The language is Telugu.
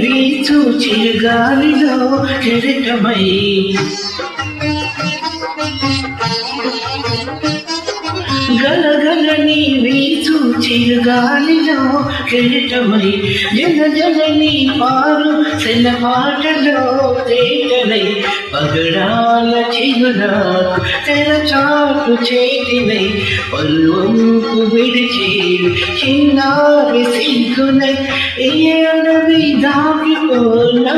వీచు చిరుగాలిలో కెరటమై గలగలని వీచు చిరుగాలిలో కెరటమై జనజనని పారు సెలపాటలో తేటలై పగడాల చిగురాకు తెరచాటు చేతినై పల్వంపు విడిచి చిన్నారి సిగ్గునై ఏ అడవి దాగిపోనా